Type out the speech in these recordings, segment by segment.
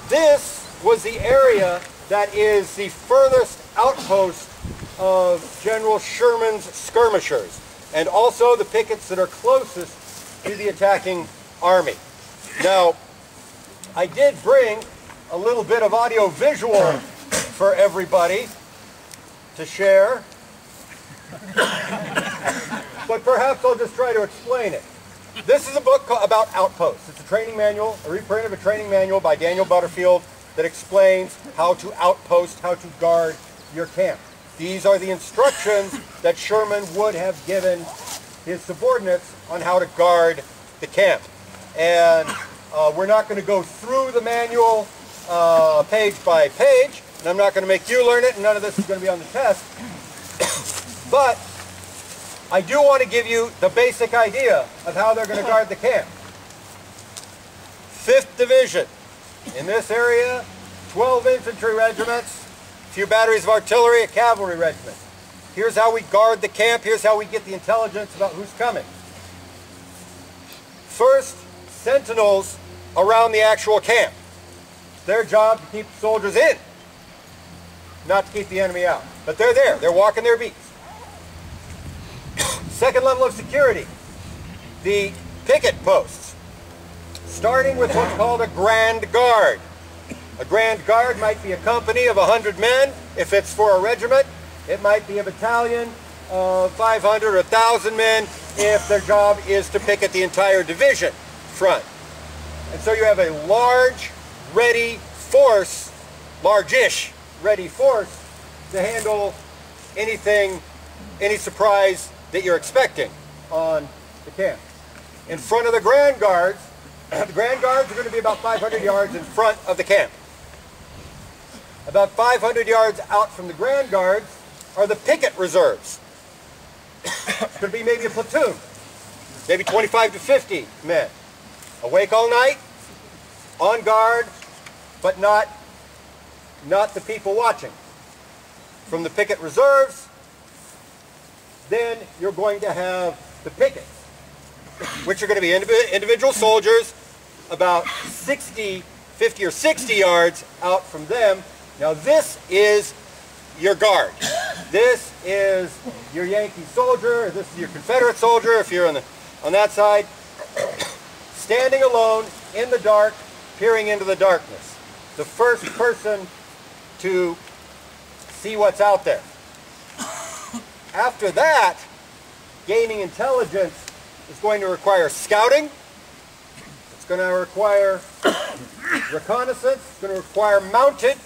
This was the area that is the furthest outpost of General Sherman's skirmishers, and also the pickets that are closest to the attacking army. Now, I did bring a little bit of audio-visual for everybody to share, but perhaps I'll just try to explain it. This is a book about Outposts. It's a training manual, a reprint of a training manual by Daniel Butterfield that explains how to outpost, how to guard your camp. These are the instructions that Sherman would have given his subordinates on how to guard the camp. And we're not going to go through the manual page by page, and I'm not going to make you learn it, and none of this is going to be on the test. But I do want to give you the basic idea of how they're going to guard the camp. 5th Division. In this area, 12 infantry regiments, a few batteries of artillery, a cavalry regiment. Here's how we guard the camp. Here's how we get the intelligence about who's coming. First, sentinels around the actual camp. It's their job to keep soldiers in, not to keep the enemy out. But they're there. They're walking their beats. Second level of security, the picket posts, starting with what's called a grand guard. A grand guard might be a company of 100 men. If it's for a regiment, it might be a battalion of 500 or 1,000 men if their job is to picket the entire division front. And so you have a large, ready force, large-ish ready force to handle anything, any surprise that you're expecting on the camp. In front of the Grand Guards are going to be about 500 yards in front of the camp. About 500 yards out from the Grand Guards are the picket reserves. It's going to be maybe a platoon, maybe 25 to 50 men. Awake all night, on guard, but not the people watching. From the picket reserves, then you're going to have the pickets, which are going to be individual soldiers about 50 or 60 yards out from them. Now this is your guard. This is your Yankee soldier, this is your Confederate soldier if you're on that side, standing alone in the dark, peering into the darkness. The first person to see what's out there. After that, gaining intelligence is going to require scouting. It's going to require reconnaissance. It's going to require mounted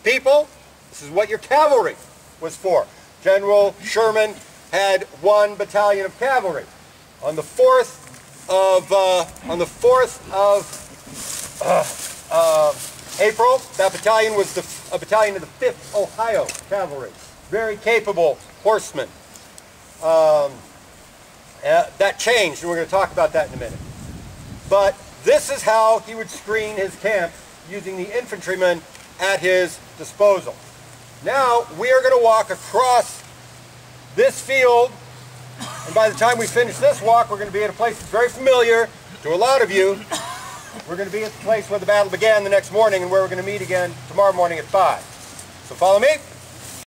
people. This is what your cavalry was for. General Sherman had 1 battalion of cavalry. On the 4th of April, that battalion was a battalion of the 5th Ohio Cavalry. Very capable horsemen. That changed, and we're going to talk about that in a minute. But this is how he would screen his camp using the infantrymen at his disposal. Now we are going to walk across this field, and by the time we finish this walk, we're going to be at a place that's very familiar to a lot of you. We're going to be at the place where the battle began the next morning and where we're going to meet again tomorrow morning at 5. So follow me.